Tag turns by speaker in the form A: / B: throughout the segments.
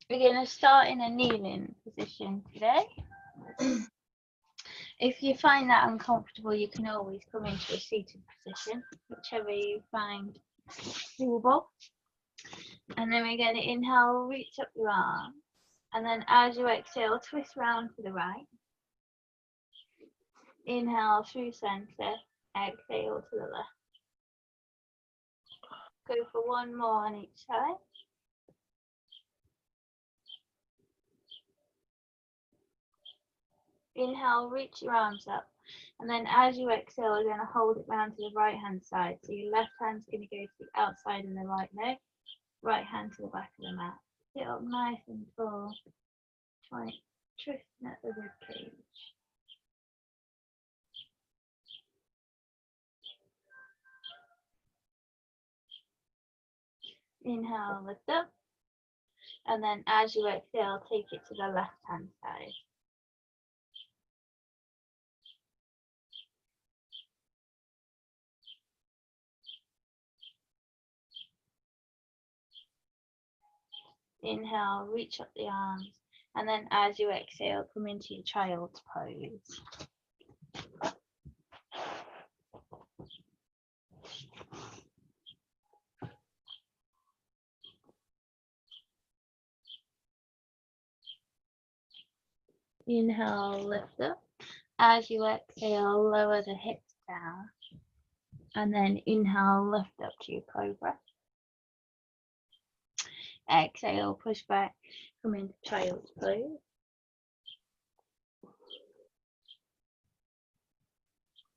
A: We're going to start in a kneeling position today. If you find that uncomfortable, you can always come into a seated position, whichever you find doable. And then we're going to inhale, reach up your arms. And then as you exhale, twist round to the right. Inhale through center, exhale to the left. Go for one more on each side. Inhale, reach your arms up. And then as you exhale, you're going to hold it round to the right hand side. So your left hand's going to go to the outside of the right leg, right hand to the back of the mat. Sit up nice and tall. Try twisting at the rib cage. Inhale, lift up. And then as you exhale, take it to the left hand side. Inhale, reach up the arms. And then as you exhale, come into your child's pose. Inhale, lift up. As you exhale, lower the hips down. And then inhale, lift up to your cobra. Exhale, push back, come into child's pose.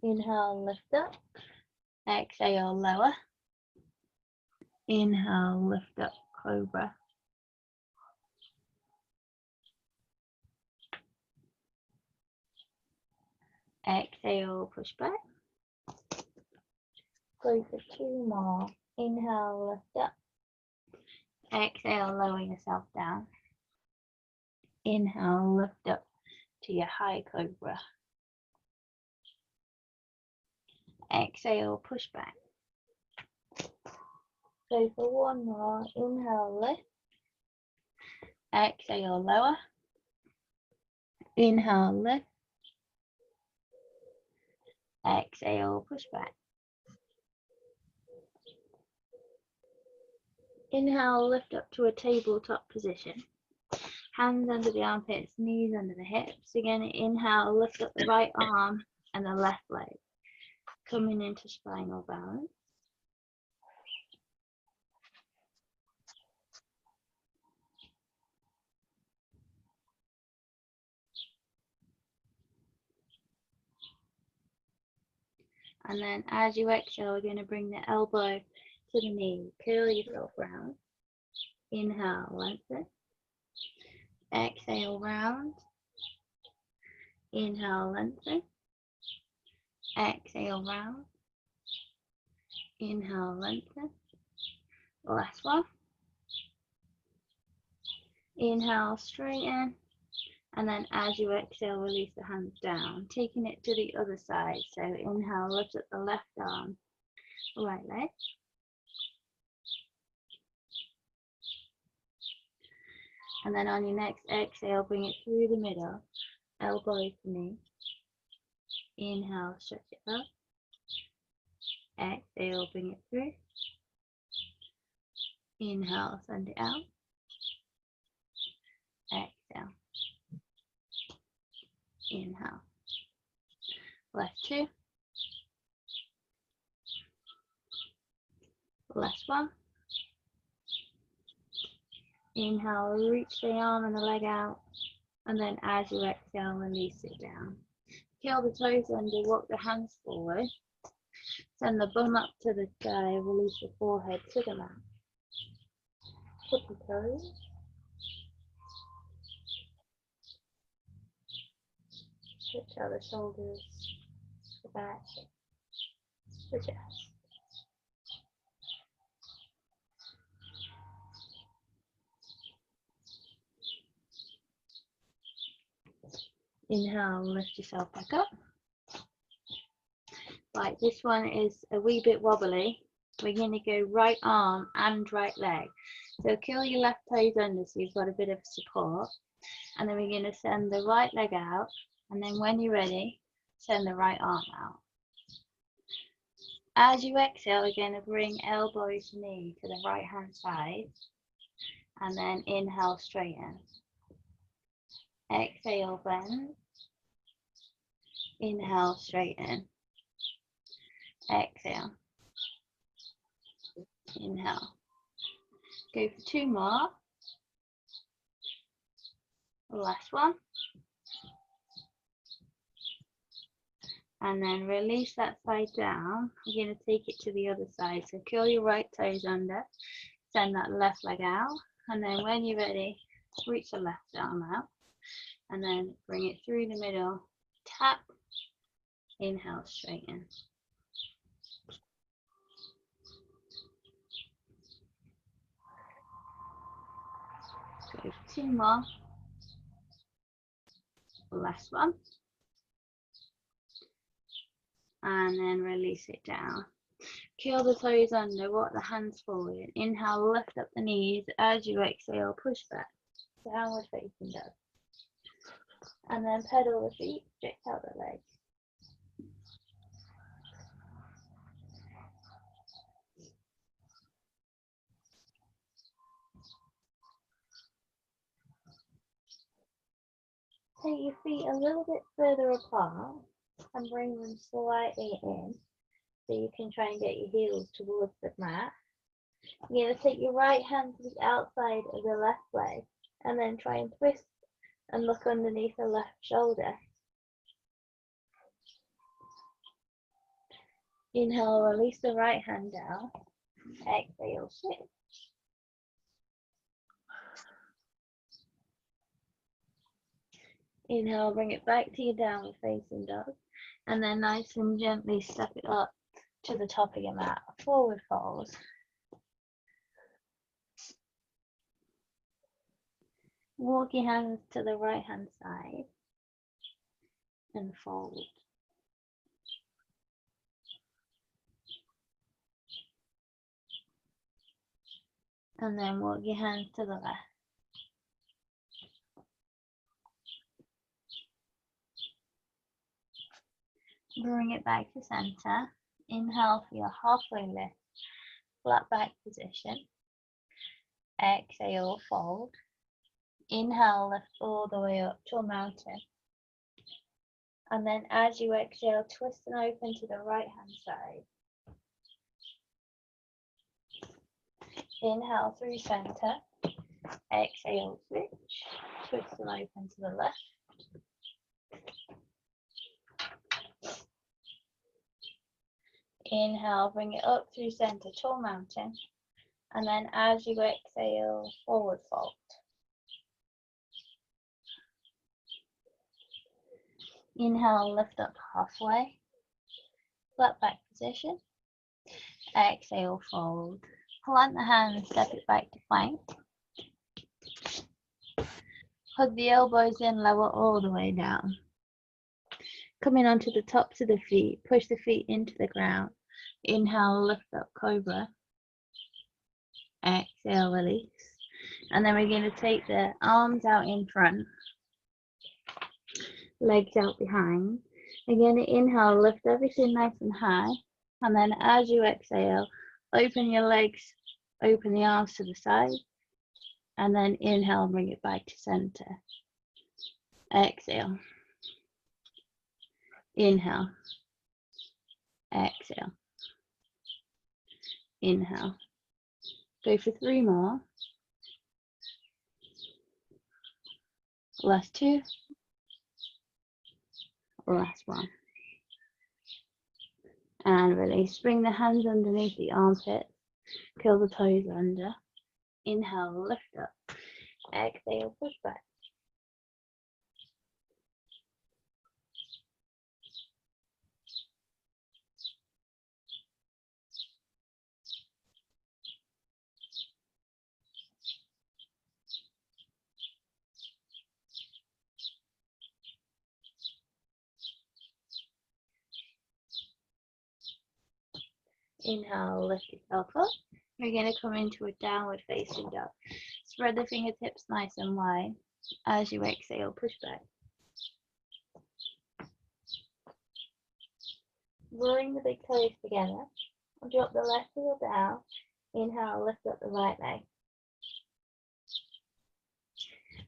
A: Inhale, lift up. Exhale, lower. Inhale, lift up, cobra. Exhale, push back. Go for two more. Inhale, lift up. Exhale, lower yourself down. Inhale, lift up to your high cobra. Exhale, push back. Go for one more. Inhale, lift. Exhale, lower. Inhale, lift. Exhale, push back. Inhale, lift up to a tabletop position. Hands under the armpits, knees under the hips. Again, inhale, lift up the right arm and the left leg. Coming into spinal balance. And then as you exhale, we're going to bring the elbow to the knee. Curl yourself round. Inhale, lengthen. Exhale, round. Inhale, lengthen. Exhale, round. Inhale, lengthen. Last one. Inhale, straighten. And then as you exhale, release the hands down, taking it to the other side. So inhale, lift up the left arm, right leg. And then on your next exhale, bring it through the middle, elbow to knee. Inhale, stretch it up. Exhale, bring it through. Inhale, send it out. Exhale. Inhale. Last two. Last one. Inhale, reach the arm and the leg out. And then as you exhale, release it down. Curl the toes under, walk the hands forward. Send the bum up to the sky, release the forehead to the mat. Put the toes. Stretch out the shoulders, the back, the chest. Inhale, lift yourself back up. Right, this one is a wee bit wobbly, we're going to go right arm and right leg. So curl your left toes under so you've got a bit of support. And then we're going to send the right leg out. And then when you're ready, send the right arm out. As you exhale, we're going to bring elbow to knee to the right hand side. And then inhale, straighten. Exhale, bend. Inhale, straighten. Exhale. Inhale. Go for 2 more. Last one. And then release that side down. We're going to take it to the other side. So curl your right toes under. Send that left leg out. And then when you're ready, reach the left arm out. And then bring it through the middle. Tap. Inhale, straighten. Go for 2 more. Last one. And then release it down. Curl the toes under, walk the hands forward. Inhale, lift up the knees. As you exhale, push back. Downward facing dog. And then pedal the feet, stretch out the legs. Take your feet a little bit further apart and bring them slightly in so you can try and get your heels towards the mat. You're going to take your right hand to the outside of the left leg and then try and twist and look underneath the left shoulder. Inhale, release the right hand down. Exhale, switch. Inhale, bring it back to your downward facing dog. And then nice and gently step it up to the top of your mat. Forward fold. Walk your hands to the right hand side and fold. And then walk your hands to the left. Bring it back to center. Inhale for your halfway lift, flat back position. Exhale, fold. Inhale, lift all the way up to a mountain. And then as you exhale, twist and open to the right hand side. Inhale through center. Exhale, switch. Twist and open to the left. Inhale, bring it up through center, tall mountain. And then as you exhale, forward fold. Inhale, lift up halfway. Flat back position. Exhale, fold. Plant the hands, step it back to plank. Hug the elbows in, lower all the way down. Coming onto the tops of the feet, push the feet into the ground. Inhale, lift up cobra. Exhale, release. And then we're going to take the arms out in front, legs out behind. Again, inhale, lift everything nice and high. And then as you exhale, open your legs, open the arms to the side. And then inhale, bring it back to center. Exhale. Inhale. Exhale. Inhale. Go for 3 more. Last 2. Last 1. And release. Bring the hands underneath the armpits. Curl the toes under. Inhale, lift up. Exhale, push back. Inhale, lift yourself up. We're going to come into a downward facing dog. Spread the fingertips nice and wide. As you exhale, push back. Bring the big toes together. Drop the left heel down. Inhale, lift up the right leg.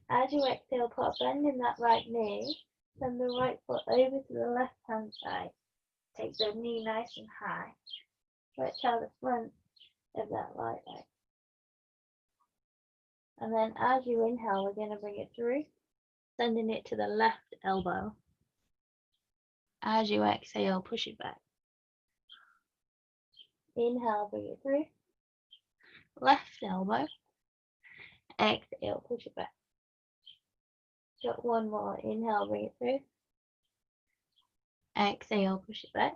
A: As you exhale, put a bend in that right knee. Send the right foot over to the left hand side. Take the knee nice and high. Stretch out the front of that right leg. And then as you inhale, we're going to bring it through, sending it to the left elbow. As you exhale, push it back. Inhale, bring it through. Left elbow. Exhale, push it back. Got one more. Inhale, bring it through. Exhale, push it back.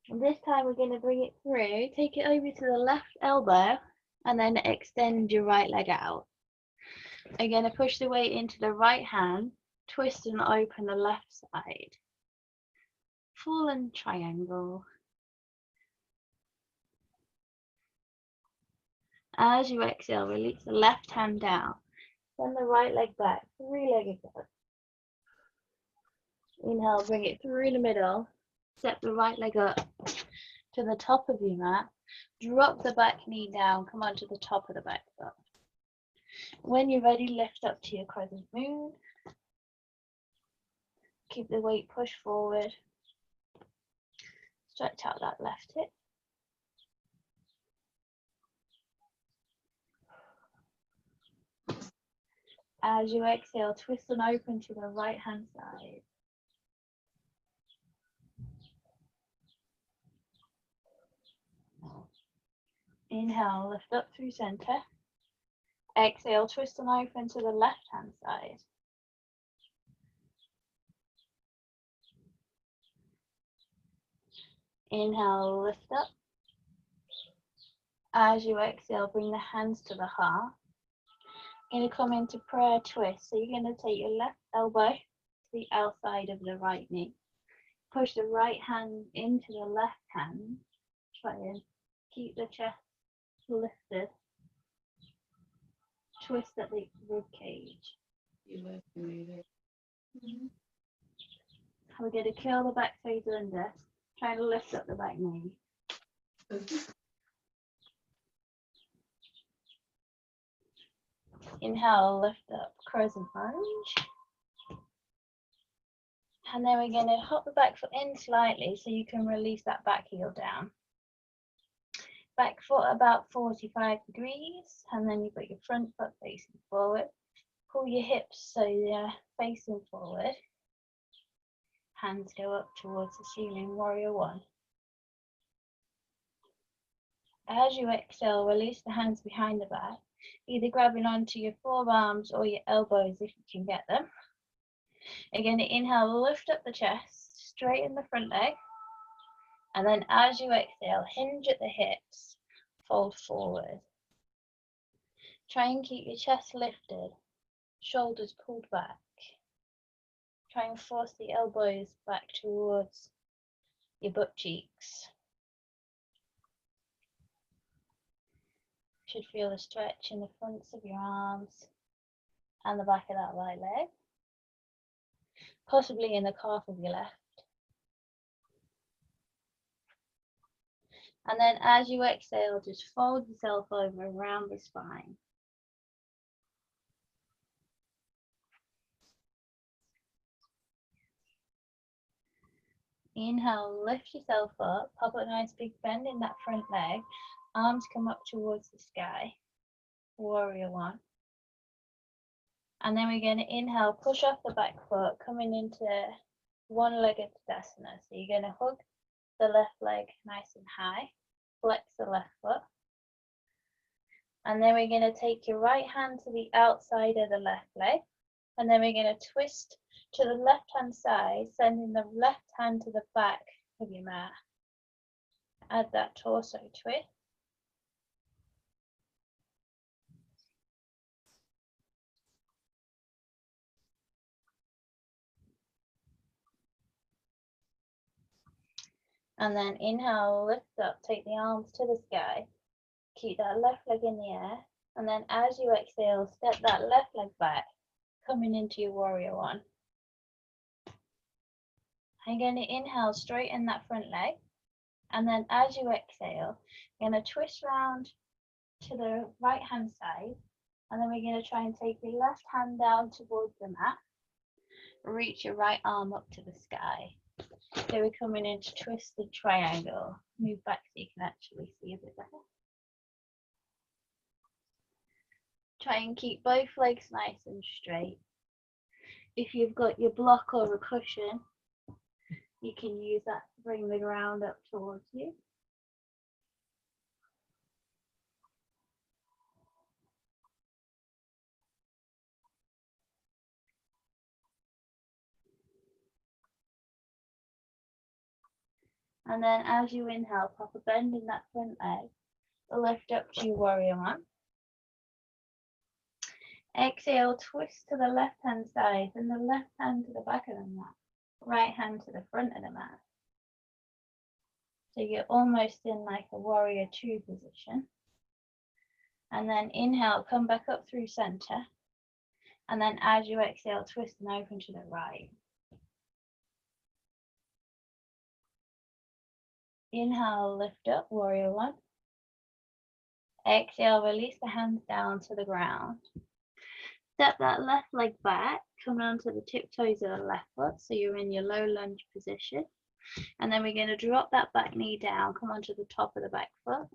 A: And this time we're going to bring it through. Take it over to the left elbow and then extend your right leg out. Again, push the weight into the right hand. Twist and open the left side. Full and triangle. As you exhale, release the left hand down. Send the right leg back, three-legged dog. Inhale, bring it through the middle. Step the right leg up to the top of your mat. Drop the back knee down, come onto the top of the back foot. When you're ready, lift up to your crescent moon. Keep the weight pushed forward. Stretch out that left hip. As you exhale, twist and open to the right hand side. Inhale, lift up through center. Exhale, twist and open to the left hand side. Inhale, lift up. As you exhale, bring the hands to the heart. You're going to come into prayer twist. So you're going to take your left elbow to the outside of the right knee. Push the right hand into the left hand. Try and keep the chest lifted. Twist at the rib cage. We're going to curl the back toes under. Try to lift up the back knee. Inhale, lift up, crescent lunge. And then we're going to hop the back foot in slightly so you can release that back heel down. Back foot about 45 degrees, and then you've got your front foot facing forward. Pull your hips so they're facing forward. Hands go up towards the ceiling, warrior one. As you exhale, release the hands behind the back, either grabbing onto your forearms or your elbows if you can get them. Again, inhale, lift up the chest, straighten the front leg. And then as you exhale, hinge at the hips, fold forward. Try and keep your chest lifted, shoulders pulled back. Try and force the elbows back towards your butt cheeks. You should feel a stretch in the fronts of your arms and the back of that right leg, possibly in the calf of your left. And then as you exhale, just fold yourself over around the spine. Inhale, lift yourself up, pop a nice big bend in that front leg. Arms come up towards the sky, warrior one. And then we're going to inhale, push off the back foot, coming into one-legged Tadasana. So you're going to hug the left leg nice and high, flex the left foot. And then we're going to take your right hand to the outside of the left leg. And then we're going to twist to the left-hand side, sending the left hand to the back of your mat. Add that torso twist. And then inhale, lift up, take the arms to the sky. Keep that left leg in the air. And then as you exhale, step that left leg back, coming into your warrior one. I'm going to inhale, straighten that front leg. And then as you exhale, you're going to twist round to the right hand side. And then we're going to try and take your left hand down towards the mat. Reach your right arm up to the sky. So we're coming into twisted triangle. Move back so you can actually see a bit better. Try and keep both legs nice and straight. If you've got your block or a cushion, you can use that to bring the ground up towards you. And then as you inhale, pop a bend in that front leg. Lift up to your warrior one. Exhale, twist to the left hand side and the left hand to the back of the mat. Right hand to the front of the mat. So you're almost in like a warrior two position. And then inhale, come back up through center. And then as you exhale, twist and open to the right. Inhale, lift up, warrior one. Exhale, release the hands down to the ground. Step that left leg back, come onto the tiptoes of the left foot, so you're in your low lunge position. And then we're going to drop that back knee down, come onto the top of the back foot.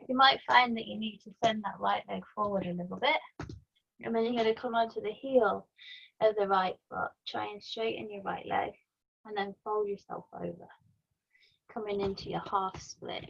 A: You might find that you need to send that right leg forward a little bit. And then you're going to come onto the heel of the right foot, try and straighten your right leg, and then fold yourself over, coming into your half split.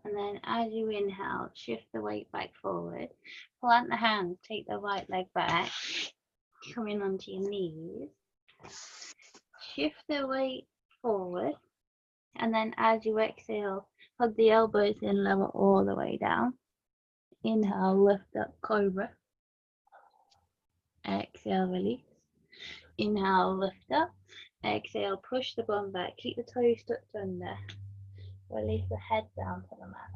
A: And then as you inhale, shift the weight back forward. Plant the hands, take the right leg back, coming onto your knees. Shift the weight forward. And then as you exhale, hug the elbows in, lower all the way down. Inhale, lift up, cobra. Exhale, release. Inhale, lift up. Exhale, push the bum back. Keep the toes tucked under. Release the head down to the mat.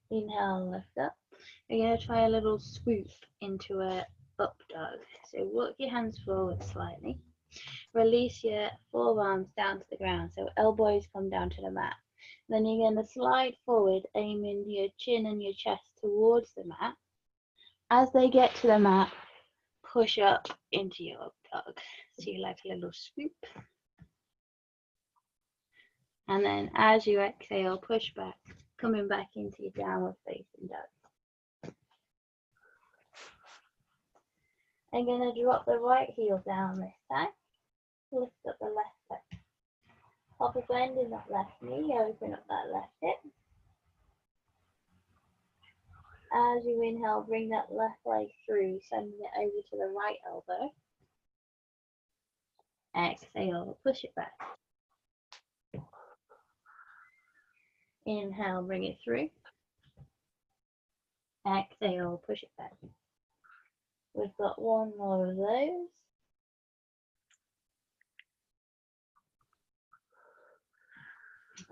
A: Inhale, lift up. We're going to try a little swoop into a up dog. So walk your hands forward slightly. Release your forearms down to the ground. So elbows come down to the mat. Then you're going to slide forward, aiming your chin and your chest towards the mat. As they get to the mat, push up into your up dog. So you like a little swoop. And then as you exhale, push back, coming back into your downward facing dog. I'm going to drop the right heel down this time. Lift up the left leg. Pop a bend in that left knee, open up that left hip. As you inhale, bring that left leg through, sending it over to the right elbow. Exhale, push it back. Inhale, bring it through. Exhale, push it back. We've got one more of those.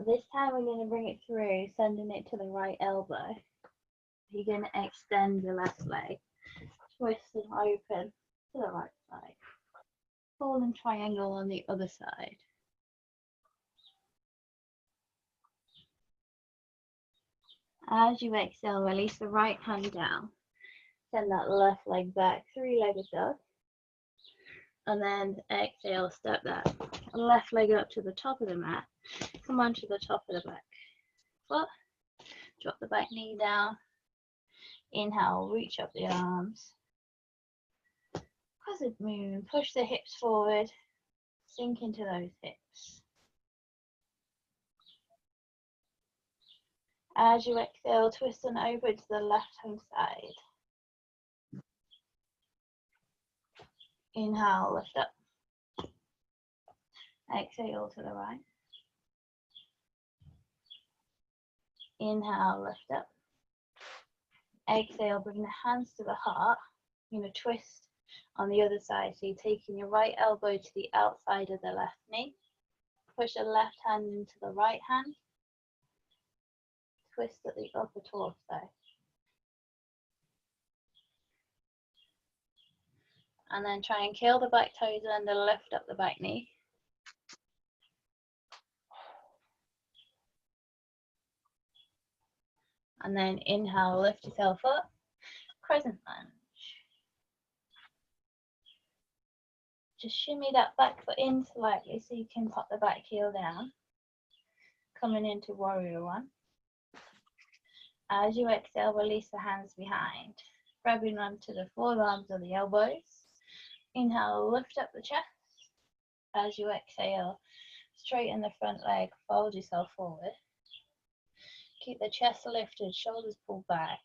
A: This time we're going to bring it through, sending it to the right elbow. You're going to extend your left leg, twist it open to the right side. Falling triangle on the other side. As you exhale, release the right hand down. Send that left leg back, three-legged dog. And then exhale, step that left leg up to the top of the mat. Come onto the top of the back foot. Drop the back knee down. Inhale, reach up the arms. Crescent moon, push the hips forward. Sink into those hips. As you exhale, twist on over to the left hand side. Inhale, lift up. Exhale to the right. Inhale, lift up. Exhale, bring the hands to the heart. You're going to twist on the other side. So you're taking your right elbow to the outside of the left knee. Push the left hand into the right hand. Twist at the upper torso. And then try and curl the back toes under, lift up the back knee. And then inhale, lift yourself up, crescent lunge. Just shimmy that back foot in slightly so you can pop the back heel down. Coming into warrior one. As you exhale, release the hands behind. Grabbing onto the forearms or the elbows. Inhale, lift up the chest. As you exhale, straighten the front leg, fold yourself forward. Keep the chest lifted, shoulders pulled back.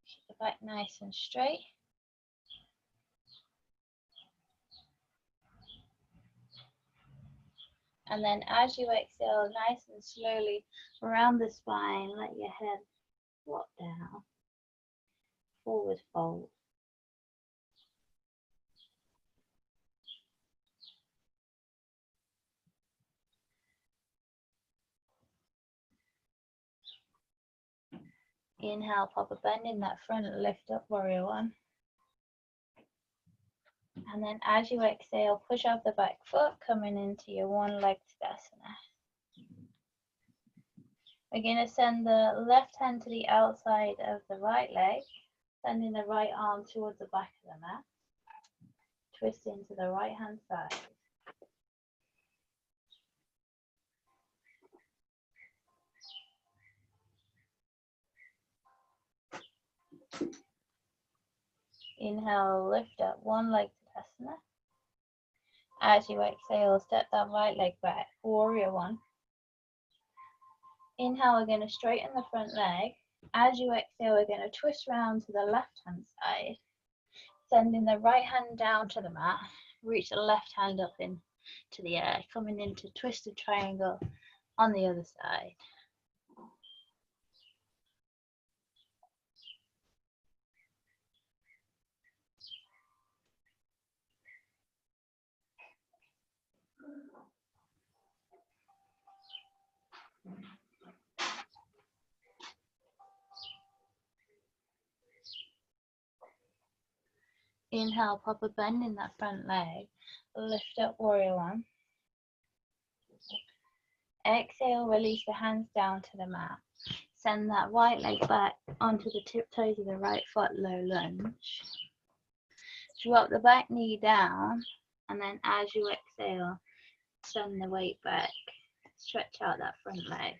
A: Keep the back nice and straight. And then as you exhale, nice and slowly around the spine, let your head drop down. Forward fold. Inhale, pop a bend in that front, lift up, warrior one. And then as you exhale, push off the back foot, coming into your one-legged Tadasana. We're going to send the left hand to the outside of the right leg, sending the right arm towards the back of the mat. Twist into the right hand side. Inhale, lift up, one-legged Tadasana. As you exhale, step that right leg back, warrior one. Inhale, we're going to straighten the front leg. As you exhale, we're going to twist round to the left hand side, sending the right hand down to the mat. Reach the left hand up into the air, coming into twisted triangle on the other side. Inhale, pop a bend in that front leg. Lift up, warrior one. Exhale, release the hands down to the mat. Send that right leg back onto the tiptoes of the right foot, low lunge. Drop the back knee down, and then as you exhale, send the weight back. Stretch out that front leg.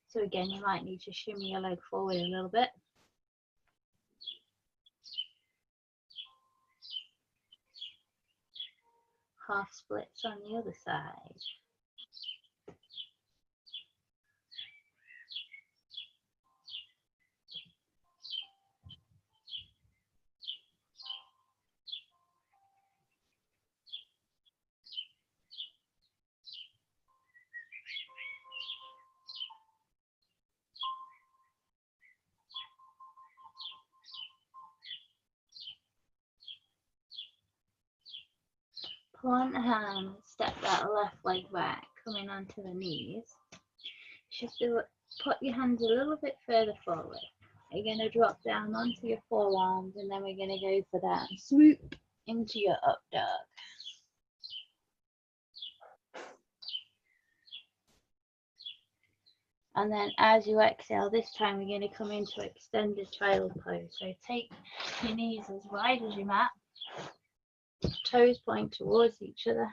A: So again, you might need to shimmy your leg forward a little bit. Half splits on the other side. Plant hand, step that left leg back, coming onto the knees. Put your hands a little bit further forward. You're going to drop down onto your forearms, and then we're going to go for that swoop into your up dog. And then as you exhale, this time we're going to come into extended child pose. So take your knees as wide as your mat, toes point towards each other.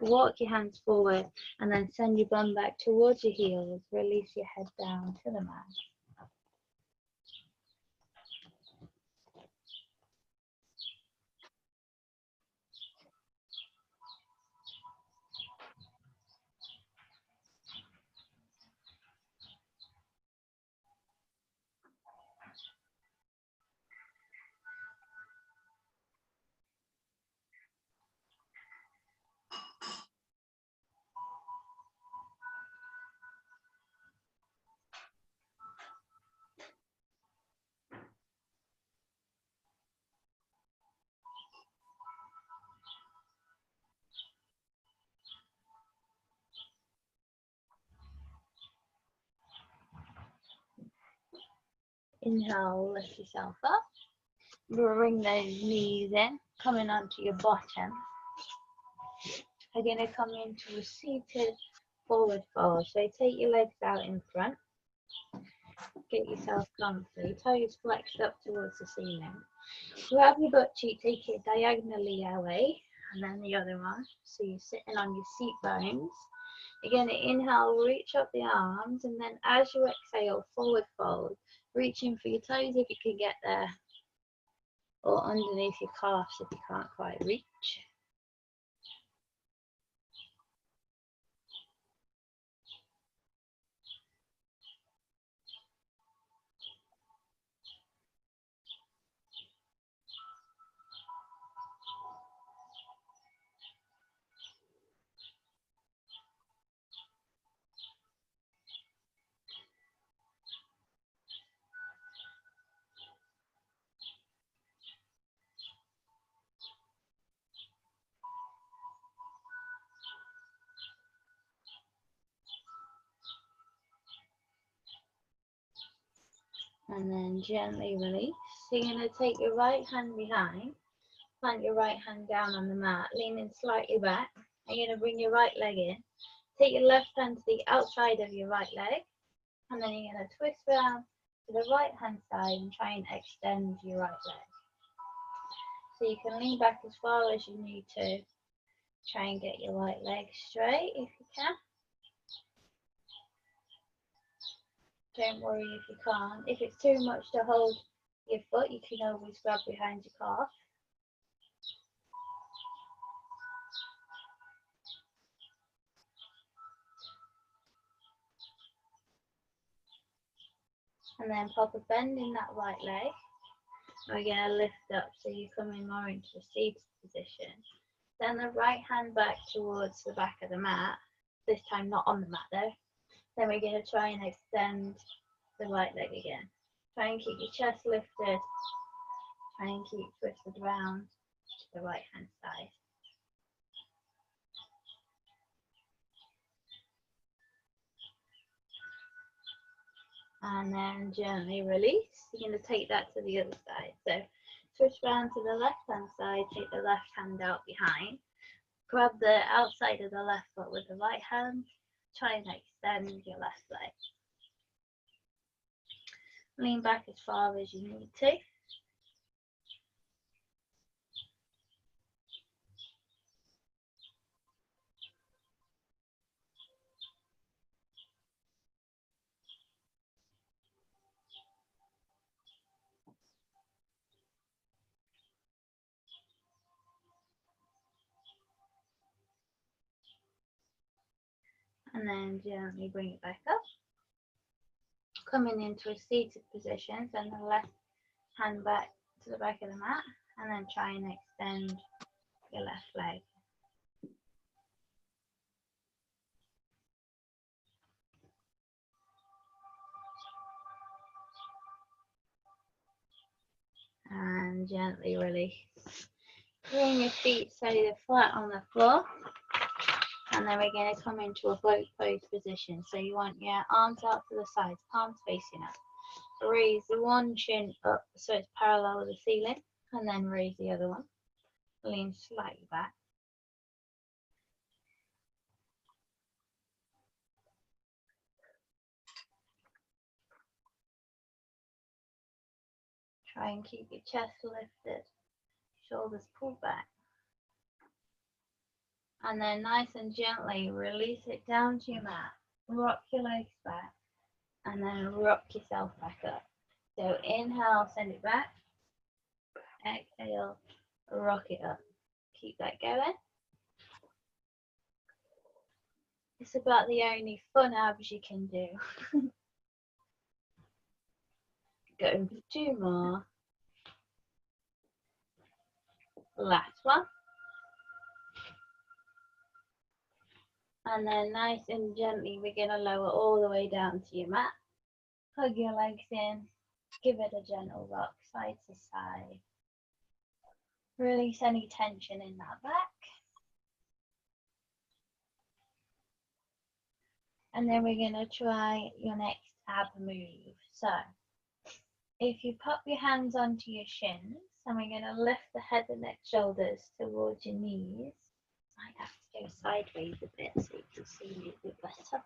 A: Walk your hands forward and then send your bum back towards your heels. Release your head down to the mat. Inhale, lift yourself up. Bring those knees in, coming onto your bottom. We're going to come into a seated forward fold. So take your legs out in front. Get yourself comfy. Toes flexed up towards the ceiling. Grab your butt cheek, take it diagonally away, and then the other one. So you're sitting on your seat bones. You're going to inhale, reach up the arms, and then as you exhale, forward fold. Reaching for your toes if you can get there, or underneath your calves if you can't quite reach. And then gently release. So you're going to take your right hand behind, plant your right hand down on the mat, leaning slightly back. And you're going to bring your right leg in. Take your left hand to the outside of your right leg, and then you're going to twist around to the right hand side and try and extend your right leg. So you can lean back as far as you need to. Try and get your right leg straight if you can. Don't worry if you can't. If it's too much to hold your foot, you can always grab behind your calf. And then pop a bend in that right leg. We're going to lift up so you're coming more into a seated position. Then the right hand back towards the back of the mat. This time not on the mat though. Then we're going to try and extend the right leg again. Try and keep your chest lifted. Try and keep twisted around to the right hand side. And then gently release. You're going to take that to the other side. So switch around to the left hand side, take the left hand out behind. Grab the outside of the left foot with the right hand. Try and extend your left leg. Lean back as far as you need to. And then gently bring it back up. Coming into a seated position, send the left hand back to the back of the mat, and then try and extend your left leg. And gently release. Bring your feet so they're flat on the floor. And then we're going to come into a float pose position. So you want your arms out to the sides, palms facing up. Raise the one shin up so it's parallel with the ceiling, and then raise the other one. Lean slightly back. Try and keep your chest lifted, shoulders pulled back. And then nice and gently release it down to your mat. Rock your legs back and then rock yourself back up. So inhale, send it back. Exhale, rock it up. Keep that going. It's about the only fun abs you can do. Go for 2 more. Last one. And then nice and gently, we're going to lower all the way down to your mat. Hug your legs in. Give it a gentle rock side to side. Release any tension in that back. And then we're going to try your next ab move. So, if you pop your hands onto your shins, and we're going to lift the head and neck shoulders towards your knees. I have to go sideways a bit so you can see me a bit better.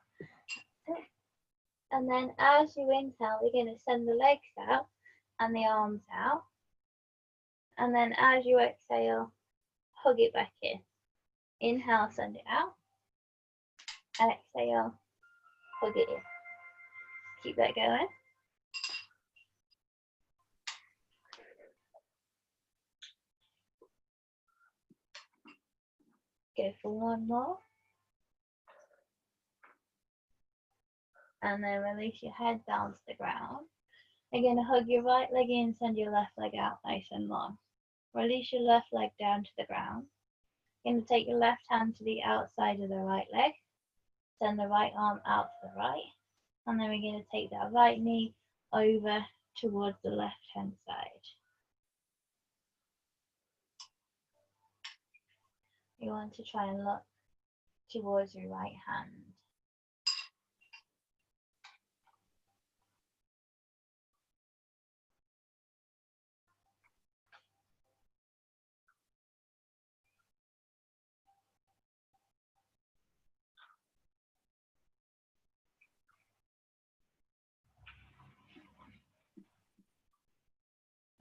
A: And then as you inhale, we're going to send the legs out and the arms out. And then as you exhale, hug it back in. Inhale, send it out. Exhale, hug it in. Keep that going. Go for 1 more. And then release your head down to the ground. Again, hug your right leg in, send your left leg out nice and long. Release your left leg down to the ground. You're going to take your left hand to the outside of the right leg. Send the right arm out to the right. And then we're going to take that right knee over towards the left hand side. You want to try and look towards your right hand.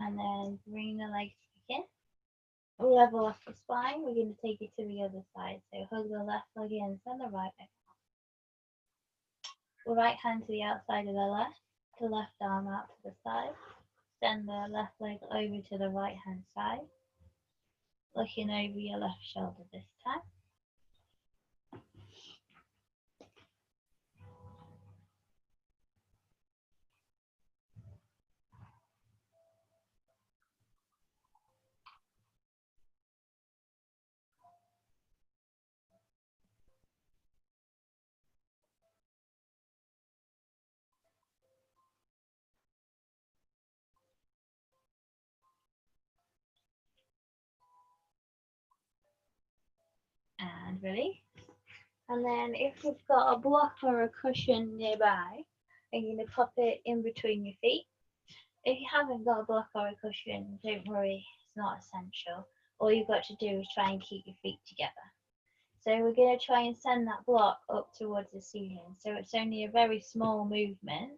A: And then bring the legs back in. Level off the spine. We're going to take it to the other side. So hug the left leg in, send the right leg out. The right hand to the outside of the left. The left arm out to the side. Send the left leg over to the right hand side. Looking over your left shoulder this time. And release. And then if you've got a block or a cushion nearby, you're going to pop it in between your feet. If you haven't got a block or a cushion, don't worry, it's not essential. All you've got to do is try and keep your feet together. So we're going to try and send that block up towards the ceiling. So it's only a very small movement.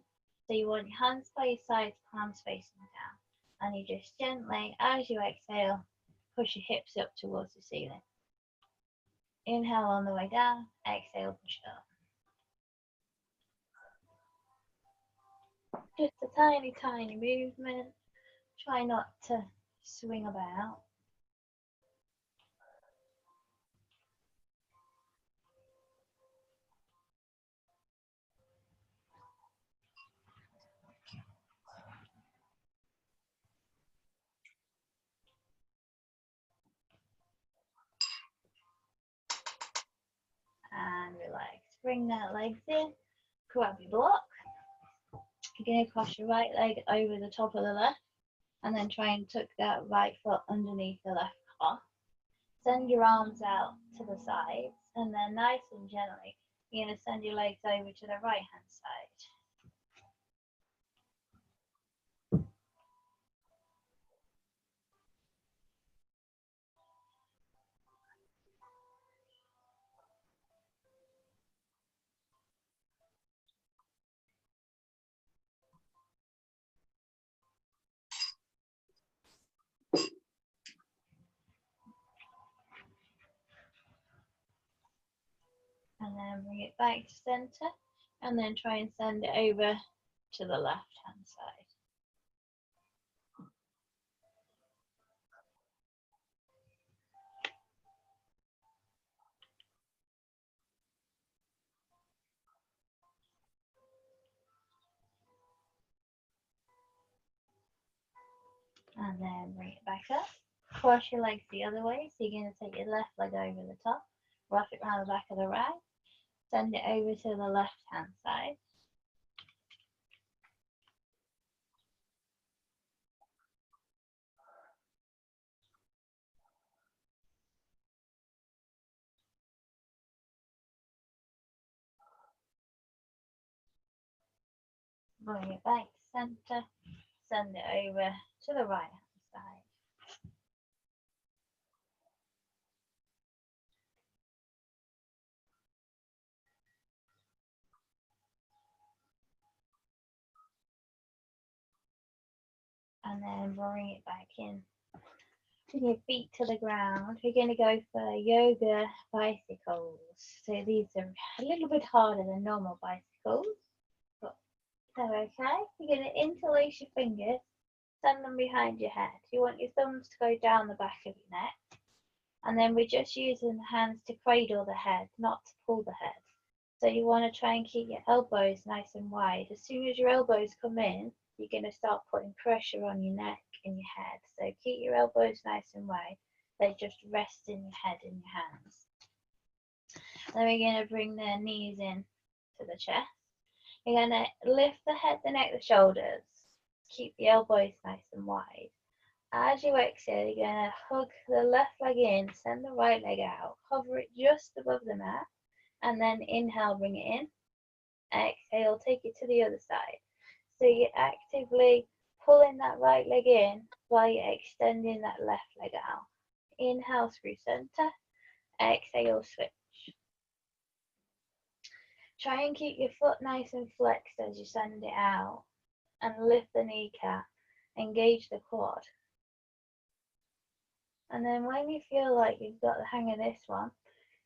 A: So you want your hands by your sides, palms facing down. And you just gently, as you exhale, push your hips up towards the ceiling. Inhale on the way down, exhale, push up. Just a tiny, tiny movement. Try not to swing about. And relax. Bring that legs in, grab your block. You're going to cross your right leg over the top of the left and then try and tuck that right foot underneath the left calf. Send your arms out to the sides and then nice and gently, you're going to send your legs over to the right hand side. bring it back to center, and then try and send it over to the left hand side. And then bring it back up. Cross your legs the other way, so you're going to take your left leg over the top, wrap it around the back of the right, send it over to the left hand side. Bring it back to center, send it over to the right hand side. And then bring it back in. Bring your feet to the ground. We're going to go for yoga bicycles. So these are a little bit harder than normal bicycles, but they're okay. You're going to interlace your fingers, send them behind your head. You want your thumbs to go down the back of your neck. And then we're just using the hands to cradle the head, not to pull the head. So you want to try and keep your elbows nice and wide. As soon as your elbows come in, you're going to start putting pressure on your neck and your head. So keep your elbows nice and wide. They just rest in your head and your hands. Then we're going to bring the knees in to the chest. You're going to lift the head, the neck, the shoulders. Keep the elbows nice and wide. As you exhale, you're going to hug the left leg in, send the right leg out, hover it just above the mat, and then inhale, bring it in. Exhale, take it to the other side. So you're actively pulling that right leg in while you're extending that left leg out. Inhale through center, exhale, switch. Try and keep your foot nice and flexed as you send it out, and lift the kneecap, engage the quad. And then when you feel like you've got the hang of this one,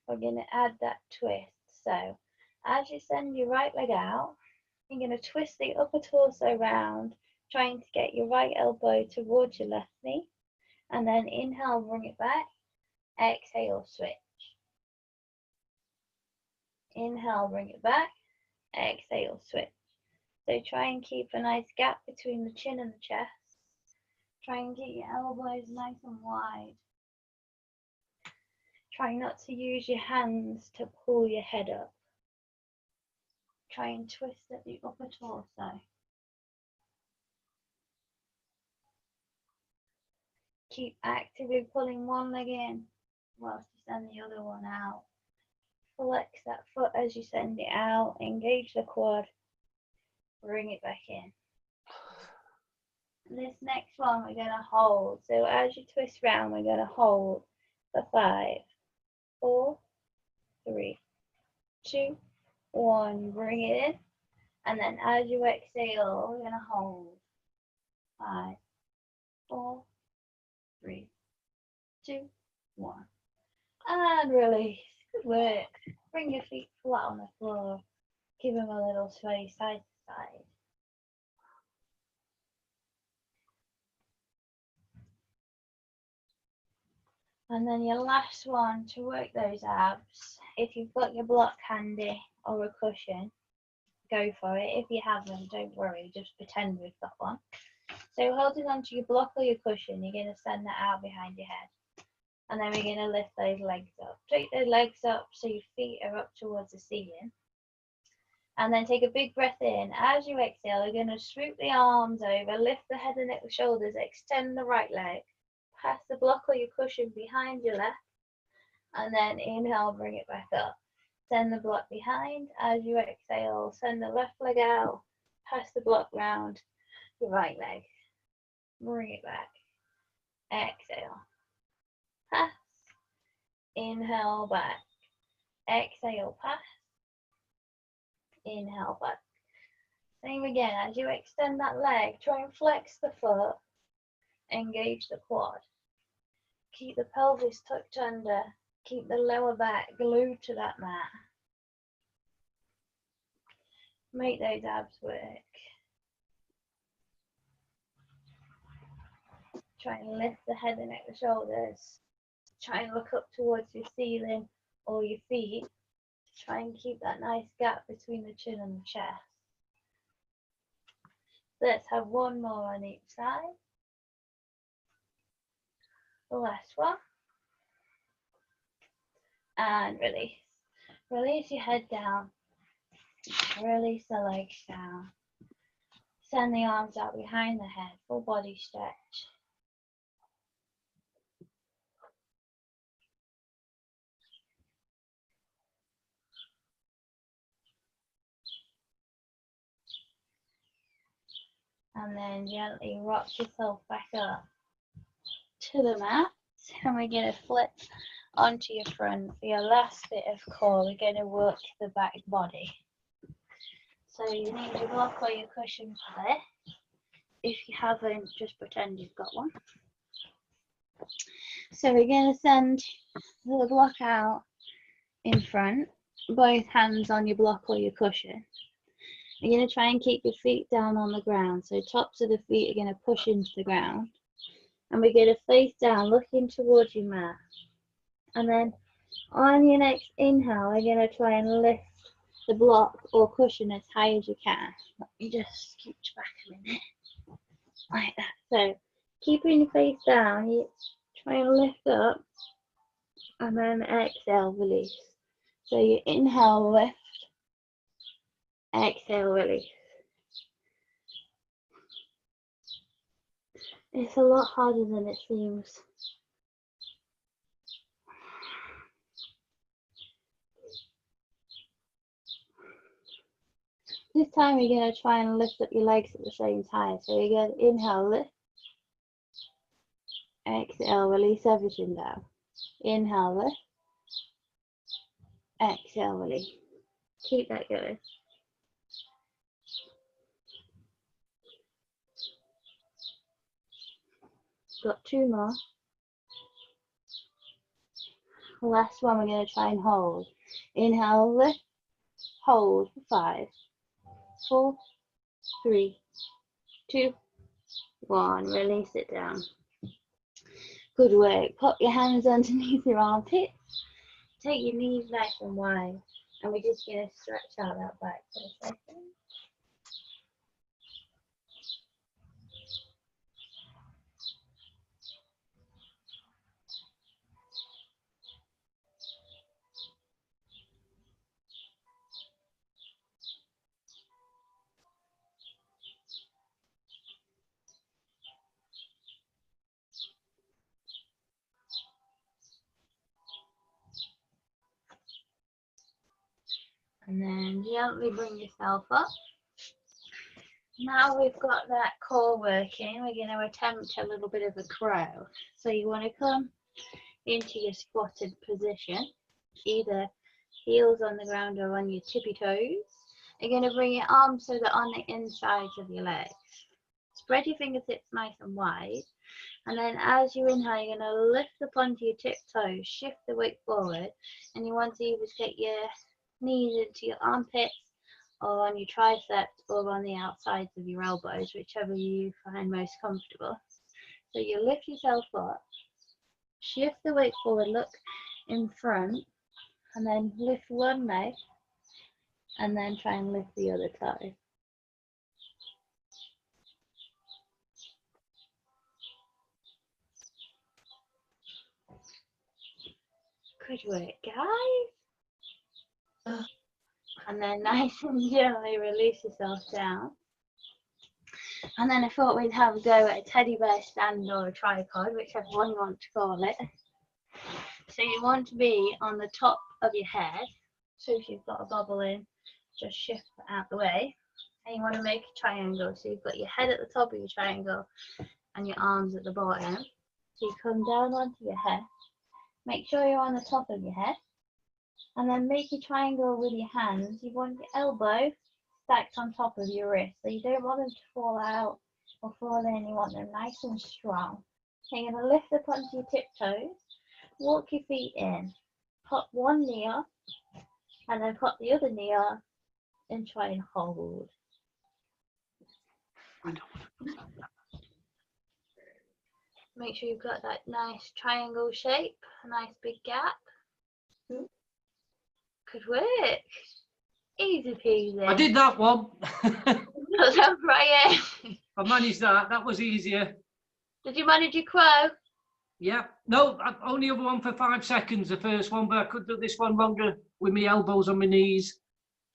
A: we're going to add that twist. So as you send your right leg out, you're going to twist the upper torso round, trying to get your right elbow towards your left knee. And then inhale, bring it back. Exhale, switch. Inhale, bring it back. Exhale, switch. So try and keep a nice gap between the chin and the chest. Try and get your elbows nice and wide. Try not to use your hands to pull your head up. Try and twist at the upper torso. Keep actively pulling one leg in whilst you send the other one out. Flex that foot as you send it out. Engage the quad. Bring it back in. This next one we're going to hold. So as you twist round, we're going to hold for 5, 4, 3, 2, 1. Bring it in. And then as you exhale, we're going to hold. 5, 4, 3, 2, 1. And release. Good work. Bring your feet flat on the floor. Give them a little sway side to side. And then your last one to work those abs. If you've got your block handy or a cushion, go for it. If you haven't, don't worry, just pretend we've got one. So holding onto your block or your cushion, you're going to send that out behind your head. And then we're going to lift those legs up. Take those legs up so your feet are up towards the ceiling. And then take a big breath in. As you exhale, you're going to swoop the arms over, lift the head and neck, the shoulders, extend the right leg. Pass the block or your cushion behind your left. And then inhale, bring it back up. Send the block behind. As you exhale, send the left leg out. Pass the block round your right leg. Bring it back. Exhale. Pass. Inhale back. Exhale, pass. Inhale back. Same again. As you extend that leg, try and flex the foot. Engage the quad. Keep the pelvis tucked under. Keep the lower back glued to that mat. Make those abs work. Try and lift the head and neck, the shoulders. Try and look up towards your ceiling or your feet. Try and keep that nice gap between the chin and the chest. Let's have one more on each side. The last one. And release. Release your head down. Release the legs down. Send the arms out behind the head. Full body stretch. And then gently rock yourself back up to the mat. And we're going to flip onto your front for your last bit of core. We're going to work the back body. So you need your block or your cushion for this. If you haven't, just pretend you've got one. So we're going to send the block out in front, both hands on your block or your cushion. You're going to try and keep your feet down on the ground. So tops of the feet are going to push into the ground. And we're going to face down, looking towards your mat. And then on your next inhale, we're going to try and lift the block or cushion as high as you can. Let me just scooch back a minute. Like that. So keeping your face down, you try and lift up. And then exhale, release. So you inhale, lift. Exhale, release. It's a lot harder than it seems. This time you're going to try and lift up your legs at the same time. So you're going to inhale, lift. Exhale, release everything down. Inhale, lift. Exhale, release. Keep that going. Got two more. Last one we're going to try and hold. Inhale, lift. Hold for 5, 4, 3, 2, 1. Release it down. Good work. Pop your hands underneath your armpits. Take your knees nice and wide. And we're just going to stretch out that back for a second. And then gently bring yourself up. Now we've got that core working, we're going to attempt a little bit of a crow. So you want to come into your squatted position, either heels on the ground or on your tippy toes. You're going to bring your arms so they're on the insides of your legs. Spread your fingertips nice and wide. And then as you inhale, you're going to lift up onto your tiptoes, shift the weight forward. And you want to either take your knees into your armpits, or on your triceps, or on the outsides of your elbows, whichever you find most comfortable. So you lift yourself up, shift the weight forward, look in front, and then lift one leg, and then try and lift the other toe. Good work, guys. And then nice and gently release yourself down. And then I thought we'd have a go at a teddy bear stand or a tripod, whichever one you want to call it. So you want to be on the top of your head. So if you've got a bobble in, just shift that out the way. And you want to make a triangle. So you've got your head at the top of your triangle and your arms at the bottom. So you come down onto your head. Make sure you're on the top of your head. And then make your triangle with your hands. You want your elbow stacked on top of your wrist. So you don't want them to fall out or fall in. You want them nice and strong. So you're going to lift up onto your tiptoes. Walk your feet in. Pop one knee up. And then pop the other knee up. and try and hold. Make sure you've got that nice triangle shape, a nice big gap. Could work. Easy peasy.
B: I did that one.
A: Got that right in.
B: I managed that. That was easier.
A: Did you manage your crow?
B: Yeah. No, only other one for 5 seconds, the first one, but I could do this one longer with my elbows on my knees.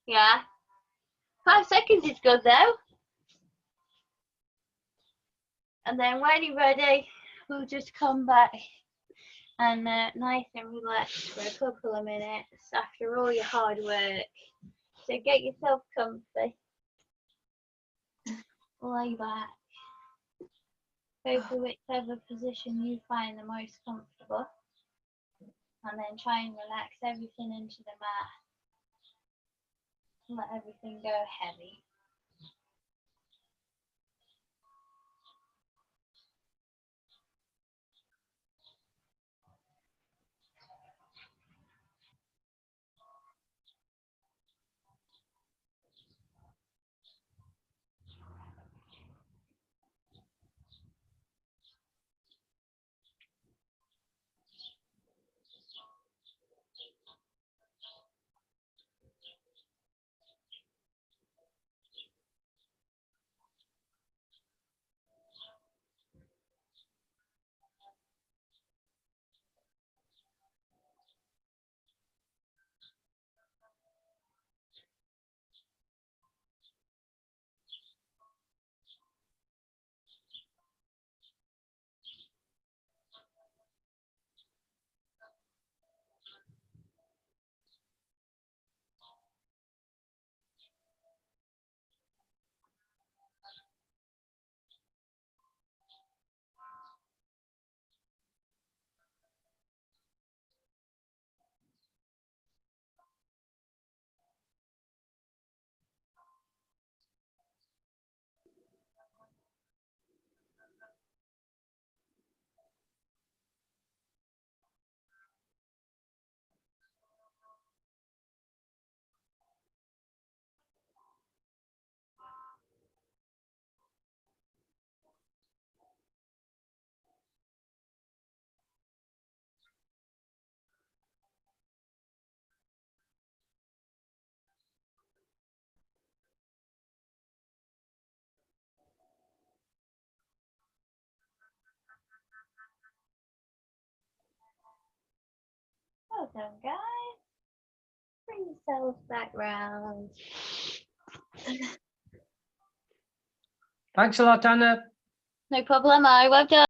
A: Yeah. 5 seconds is good though. And then when you're ready, we'll just come back and nice and relax for a couple of minutes after all your hard work. So get yourself comfy. Lay back. Go for whichever position you find the most comfortable. And then try and relax everything into the mat. Let everything go heavy. Well done, guys. Bring yourselves back round.
B: Thanks a lot, Anna.
A: No problemo. Well done.